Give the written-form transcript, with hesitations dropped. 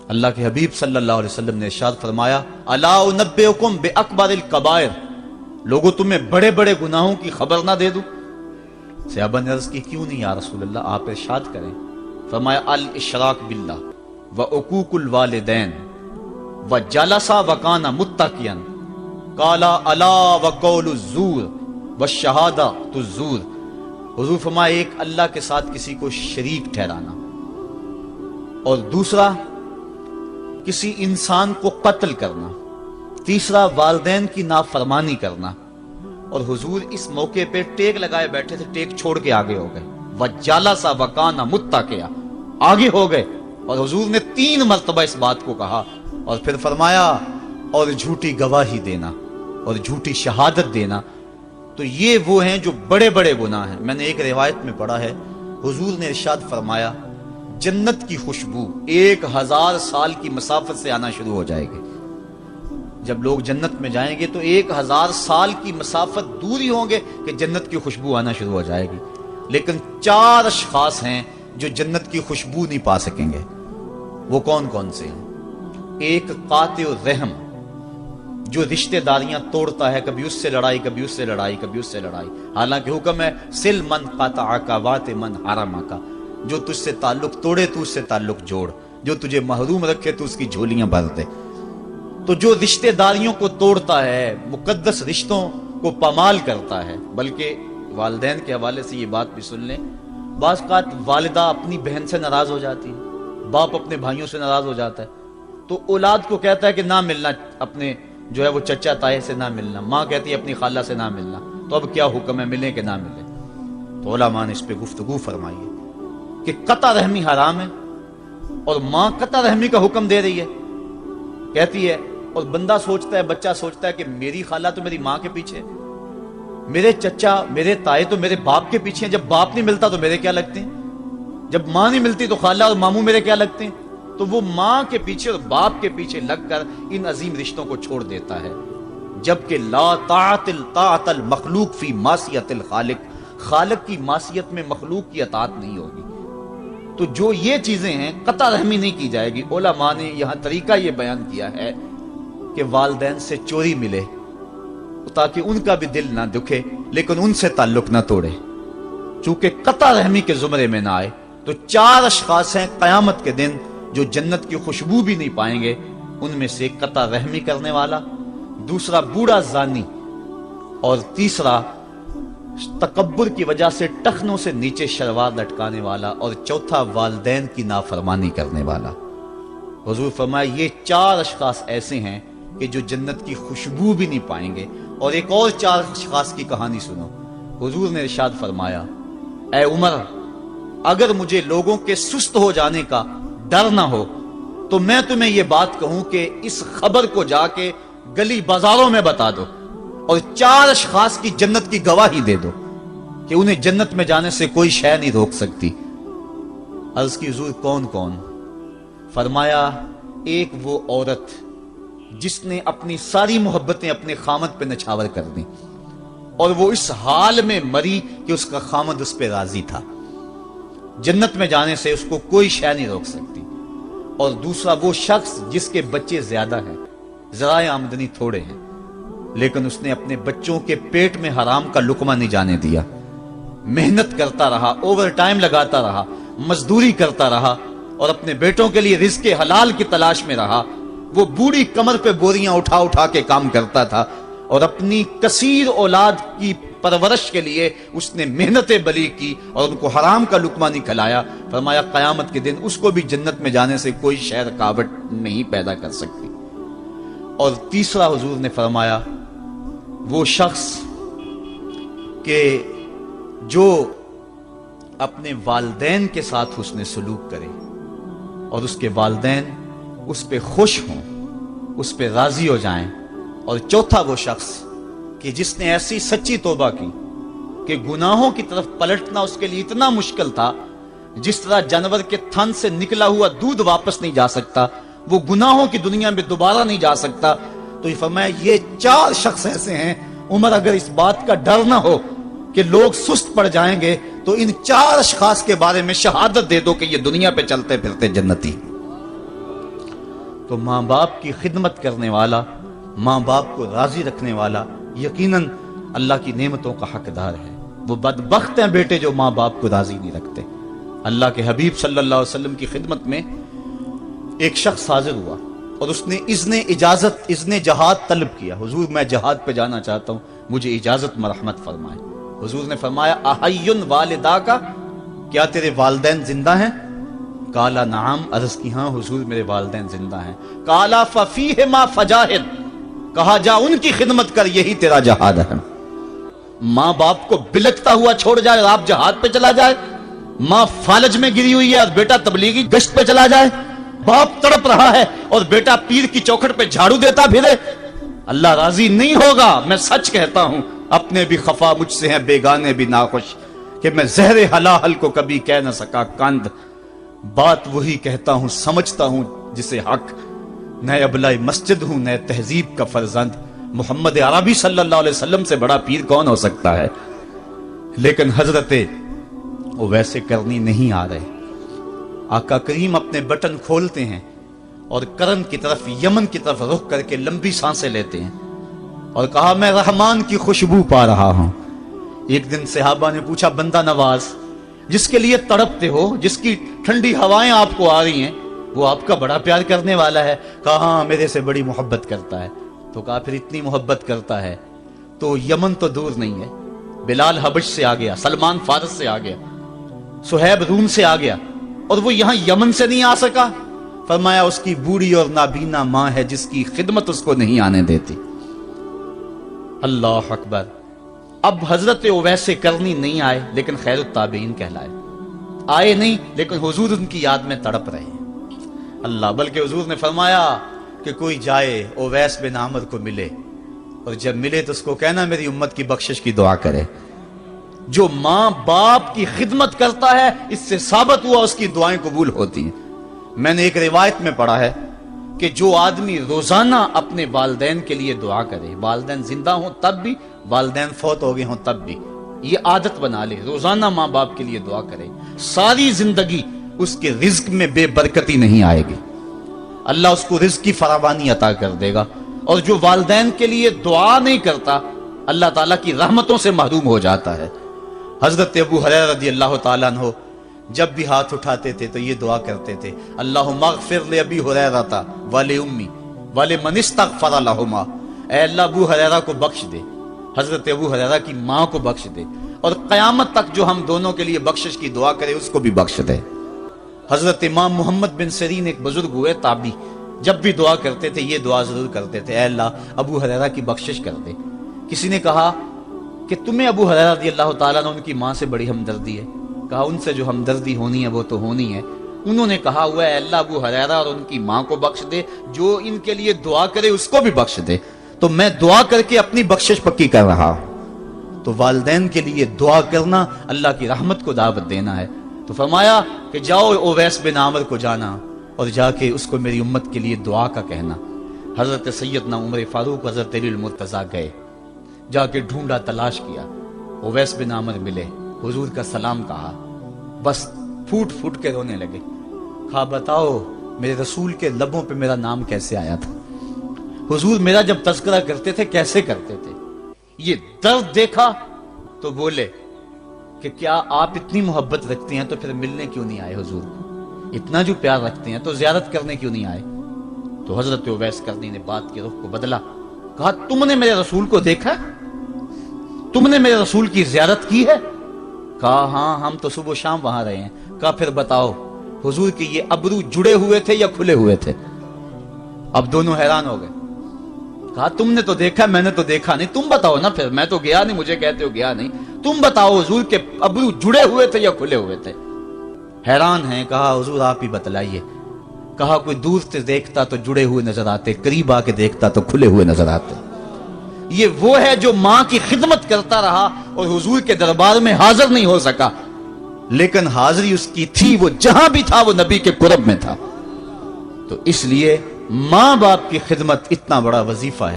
اللہ کے حبیب صلی اللہ علیہ وسلم نے ارشاد فرمایا الا انبئکم باکبر الکبائر، لوگوں تمہیں بڑے بڑے گناہوں کی خبر نہ دے دوں؟ صحابہ نے عرض کی کیوں نہیں یا رسول اللہ، آپ ارشاد کریں۔ فرمایا الاشراک باللہ وعقوق الوالدین وجلس وکان متکئا قال الا وقول الزور والشہادۃ الزور۔ حضور فرمایا ایک اللہ کے ساتھ کسی کو شریک ٹھہرانا، اور دوسرا کسی انسان کو قتل کرنا، تیسرا والدین کی نافرمانی کرنا۔ اور حضور اس موقع پہ ٹیک لگائے بیٹھے تھے، ٹیک چھوڑ کے آگے ہو گئے، وجلس وکان متکئا، آگے ہو گئے، اور حضور نے 3 مرتبہ اس بات کو کہا، اور پھر فرمایا اور جھوٹی گواہی دینا اور جھوٹی شہادت دینا۔ تو یہ وہ ہیں جو بڑے بڑے گناہ ہیں۔ میں نے ایک روایت میں پڑھا ہے، حضور نے ارشاد فرمایا جنت کی خوشبو 1000 سال کی مسافت سے آنا شروع ہو جائے گی۔ جب لوگ جنت میں جائیں گے تو 1000 سال کی مسافت دور ہی ہوں گے کہ جنت کی خوشبو آنا شروع ہو جائے گی، لیکن 4 اشخاص ہیں جو جنت کی خوشبو نہیں پا سکیں گے۔ وہ کون کون سے ہیں؟ ایک قاطع الرحم، جو رشتہ داریاں توڑتا ہے، کبھی اس سے لڑائی، کبھی اس سے لڑائی، کبھی اس سے لڑائی، حالانکہ حکم ہے سل من قطعک وات من حرمک، جو تجھ سے تعلق توڑے تو اس سے تعلق جوڑ، جو تجھے محروم رکھے تو اس کی جھولیاں بھر دے۔ تو جو رشتہ داریوں کو توڑتا ہے، مقدس رشتوں کو پامال کرتا ہے، بلکہ والدین کے حوالے سے یہ بات بھی سن لیں، بعض اوقات والدہ اپنی بہن سے ناراض ہو جاتی ہے، باپ اپنے بھائیوں سے ناراض ہو جاتا ہے، تو اولاد کو کہتا ہے کہ نہ ملنا، اپنے جو ہے وہ چچا تائے سے نہ ملنا، ماں کہتی ہے اپنی خالہ سے نہ ملنا، تو اب کیا حکم ہے، ملیں کہ نہ ملیں؟ تو علماء نے اس پہ گفتگو فرمائی ہے کہ قطع رحمی حرام ہے، اور ماں قطع رحمی کا حکم دے رہی ہے، کہتی ہے، اور بندہ سوچتا ہے، بچہ سوچتا ہے کہ میری خالہ تو میری ماں کے پیچھے، میرے چچا میرے تائے تو میرے باپ کے پیچھے ہیں، جب باپ نہیں ملتا تو میرے کیا لگتے ہیں، جب ماں نہیں ملتی تو خالہ اور ماموں میرے کیا لگتے ہیں؟ تو وہ ماں کے پیچھے اور باپ کے پیچھے لگ کر ان عظیم رشتوں کو چھوڑ دیتا ہے، جبکہ لا طاعت المخلوق فی معصیت الخالق، خالق کی معصیت میں مخلوق کی اطاعت نہیں ہوگی۔ تو جو یہ چیزیں ہیں قطع رحمی نہیں کی جائے گی۔ علماء نے یہاں طریقہ یہ بیان کیا ہے کہ والدین سے چوری ملے تاکہ ان کا بھی دل نہ دکھے لیکن ان سے تعلق نہ توڑے، چونکہ قطع رحمی کے زمرے میں نہ آئے۔ تو 4 اشخاص ہیں قیامت کے دن جو جنت کی خوشبو بھی نہیں پائیں گے، ان میں سے قطع رحمی کرنے والا، دوسرا بوڑھا زانی، اور تیسرا تکبر کی وجہ سے ٹخنوں سے نیچے شلوار لٹکانے والا، اور چوتھا والدین کی نافرمانی کرنے والا۔ حضور فرمایا یہ 4 اشخاص ایسے ہیں کہ جو جنت کی خوشبو بھی نہیں پائیں گے۔ اور ایک اور 4 اشخاص کی کہانی سنو۔ حضور نے ارشاد فرمایا اے عمر، اگر مجھے لوگوں کے سست ہو جانے کا ڈر نہ ہو تو میں تمہیں یہ بات کہوں کہ اس خبر کو جا کے گلی بازاروں میں بتا دو اور 4 اشخاص کی جنت کی گواہی دے دو کہ انہیں جنت میں جانے سے کوئی شے نہیں روک سکتی۔ عرض کی حضور کون کون؟ فرمایا ایک وہ عورت جس نے اپنی ساری محبتیں اپنے خامد پہ نچھاور کر دیں اور وہ اس حال میں مری کہ اس کا خامد اس پہ راضی تھا، جنت میں جانے سے اس کو کوئی شے نہیں روک سکتی۔ اور دوسرا وہ شخص جس کے بچے زیادہ ہیں، ذرائع آمدنی تھوڑے ہیں، لیکن اس نے اپنے بچوں کے پیٹ میں حرام کا لقمہ نہیں جانے دیا، محنت کرتا رہا، اوور ٹائم لگاتا رہا، مزدوری کرتا رہا اور اپنے بیٹوں کے لیے رزق حلال کی تلاش میں رہا۔ وہ بوڑھی کمر پہ بوریاں اٹھا اٹھا کے کام کرتا تھا اور اپنی کثیر اولاد کی پرورش کے لیے اس نے محنتیں بلی کی اور ان کو حرام کا لقمہ نہیں کھلایا۔ فرمایا قیامت کے دن اس کو بھی جنت میں جانے سے کوئی شے رکاوٹ نہیں پیدا کر سکتی۔ اور تیسرا حضور نے فرمایا وہ شخص کہ جو اپنے والدین کے ساتھ حسن سلوک کرے اور اس کے والدین اس پہ خوش ہوں، اس پہ راضی ہو جائیں۔ اور چوتھا وہ شخص کہ جس نے ایسی سچی توبہ کی کہ گناہوں کی طرف پلٹنا اس کے لیے اتنا مشکل تھا، جس طرح جانور کے تھن سے نکلا ہوا دودھ واپس نہیں جا سکتا، وہ گناہوں کی دنیا میں دوبارہ نہیں جا سکتا۔ تو یہ فرمایا یہ 4 شخص ایسے ہیں عمر، اگر اس بات کا ڈر نہ ہو کہ لوگ سست پڑ جائیں گے تو ان 4 اشخاص کے بارے میں شہادت دے دو کہ یہ دنیا پہ چلتے پھرتے جنتی۔ تو ماں باپ کی خدمت کرنے والا، ماں باپ کو راضی رکھنے والا یقیناً اللہ کی نعمتوں کا حقدار ہے۔ وہ بدبخت ہیں بیٹے جو ماں باپ کو راضی نہیں رکھتے۔ اللہ کے حبیب صلی اللہ علیہ وسلم کی خدمت میں ایک شخص حاضر ہوا اور اس نے اذن جہاد طلب کیا، حضور میں جہاد پہ جانا چاہتا ہوں، مجھے اجازت مرحمت فرمائے۔ حضور نے فرمایا احیٌ والدا کا، کیا تیرے والدین زندہ ہیں؟ قال نعم، عرض کی ہاں حضور میرے والدین زندہ ہیں۔ قال ففیہما فجاہد، کہا جا ان کی خدمت کر، یہی تیرا جہاد ہے۔ ماں باپ کو بلکتا ہوا چھوڑ جائے اور آپ جہاد پہ چلا جائے، ماں فالج میں گری ہوئی ہے اور بیٹا تبلیغی گشت پہ چلا جائے، باپ تڑپ رہا ہے اور بیٹا پیر کی چوکھٹ پہ جھاڑو دیتا پھرے، اللہ راضی نہیں ہوگا۔ میں سچ کہتا ہوں، اپنے بھی خفا مجھ سے ہیں، بیگانے بھی ناخوش، کہ میں زہر حلاحل کو کبھی کہہ نہ سکا کند، بات وہی کہتا ہوں سمجھتا ہوں جسے حق، نئے ابلہ مسجد ہوں، نئے تہذیب کا فرزند، محمد عربی صلی اللہ علیہ وسلم سے بڑا پیر کون ہو سکتا ہے؟ لیکن حضرت وہ ویسے کرنی نہیں آ رہے۔ آقا کریم اپنے بٹن کھولتے ہیں اور کرن کی طرف، یمن کی طرف رخ کر کے لمبی سانسیں لیتے ہیں اور کہا میں رحمان کی خوشبو پا رہا ہوں۔ ایک دن صحابہ نے پوچھا بندہ نواز جس کے لیے تڑپتے ہو، جس کی ٹھنڈی ہوائیں آپ کو آ رہی ہیں، وہ آپ کا بڑا پیار کرنے والا ہے؟ کہا ہاں میرے سے بڑی محبت کرتا ہے۔ تو کہا پھر اتنی محبت کرتا ہے تو یمن تو دور نہیں ہے، بلال حبش سے آ گیا، سلمان فارس سے آ گیا، سہیب روم سے آ گیا، اور وہ یہاں یمن سے نہیں آ سکا؟ فرمایا اس کی بوڑھی اور نابینا ماں ہے جس کی خدمت اس کو نہیں آنے دیتی۔ اللہ اکبر۔ اب حضرت اویس کرنی نہیں آئے لیکن خیر التابعین کہلائے، آئے نہیں لیکن حضور ان کی یاد میں تڑپ رہے ہیں۔ اللہ، بلکہ حضور نے فرمایا کہ کوئی جائے اویس بن عامر کو ملے، اور جب ملے تو اس کو کہنا میری امت کی بخشش کی دعا کرے۔ جو ماں باپ کی خدمت کرتا ہے اس سے ثابت ہوا اس کی دعائیں قبول ہوتی ہیں۔ میں نے ایک روایت میں پڑھا ہے کہ جو آدمی روزانہ اپنے والدین کے لیے دعا کرے، والدین زندہ ہوں تب بھی، والدین فوت ہو گئے ہوں تب بھی، یہ عادت بنا لے، روزانہ ماں باپ کے لیے دعا کرے، ساری زندگی اس کے رزق میں بے برکتی نہیں آئے گی، اللہ اس کو رزق کی فراوانی عطا کر دے گا۔ اور جو والدین کے لیے دعا نہیں کرتا اللہ تعالیٰ کی رحمتوں سے محروم ہو جاتا ہے۔ حضرت ابو ہریرہ رضی اللہ تعالیٰ عنہ جب بھی ہاتھ اٹھاتے تھے تو یہ دعا کرتے تھے، اللہم اغفر لابی ہریرہ ولأمی ولمن استغفر لہما، اے اللہ ابو ہریرہ کو بخش دے، حضرت ابو ہریرہ کی ماں کو بخش دے، اور قیامت تک جو ہم دونوں کے لیے بخشش کی دعا کرے اس کو بھی بخش دے۔ حضرت امام محمد بن سیرین ایک بزرگ ہوئے تابعی، جب بھی دعا کرتے تھے یہ دعا ضرور کرتے تھے، اے اللہ ابو ہریرہ کی بخشش کر دے۔ کسی نے کہا کہ تمہیں ابو ہریرہ رضی اللہ تعالیٰ عنہ ان کی ماں سے بڑی ہمدردی ہے؟ کہا ان سے جو ہمدردی ہونی ہے وہ تو ہونی ہے۔ انہوں نے کہا ہوا ہے اللہ ابو ہریرہ اور ان کی ماں کو بخش دے، جو ان کے لیے دعا کرے اس کو بھی بخش دے، تو میں دعا کر کے اپنی بخشش پکی کر رہا ہوں۔ تو والدین کے لیے دعا کرنا اللہ کی رحمت کو دعوت دینا ہے۔ تو فرمایا کہ جاؤ اویس بن عامر کو جانا اور جا کے اس کو میری امت کے لیے دعا کا کہنا۔ حضرت سیدنا عمر فاروق حضرت علی المرتضیٰ گئے، جا کے ڈھونڈا، تلاش کیا، اویس بن عامر ملے، حضور کا سلام کہا، بس پھوٹ پھوٹ کے رونے لگے۔ کہا بتاؤ میرے رسول کے لبوں پہ میرا نام کیسے آیا تھا؟ حضور میرا جب تذکرہ کرتے تھے کیسے کرتے تھے؟ یہ درد دیکھا تو بولے کہ کیا آپ اتنی محبت رکھتے ہیں تو پھر ملنے کیوں نہیں آئے حضور کو؟ اتنا جو پیار رکھتے ہیں تو زیارت کرنے کیوں نہیں آئے؟ تو حضرت اویس کرنی نے بات کے رخ کو بدلا، کہا تم نے میرے رسول کو دیکھا؟ تم نے میرے رسول کی زیارت کی ہے؟ کہا ہاں ہم تو صبح و شام وہاں رہے ہیں۔ کہا پھر بتاؤ حضور کے یہ ابرو جڑے ہوئے تھے یا کھلے ہوئے تھے؟ اب دونوں حیران ہو گئے۔ کہا تم نے تو دیکھا، میں نے تو دیکھا نہیں، تم بتاؤ نا، پھر میں تو گیا نہیں، مجھے کہتے ہو گیا نہیں، تم بتاؤ حضور کے ابرو جڑے ہوئے تھے یا کھلے ہوئے تھے؟ حیران ہیں۔ کہا حضور آپ ہی بتلائیے۔ کہا کوئی دور سے دیکھتا تو جڑے ہوئے نظر آتے، قریب آ کے دیکھتا تو کھلے ہوئے نظر آتے۔ یہ وہ ہے جو ماں کی خدمت کرتا رہا اور حضور کے دربار میں حاضر نہیں ہو سکا، لیکن حاضری اس کی تھی، وہ جہاں بھی تھا وہ نبی کے قرب میں تھا۔ تو اس لیے ماں باپ کی خدمت اتنا بڑا وظیفہ ہے۔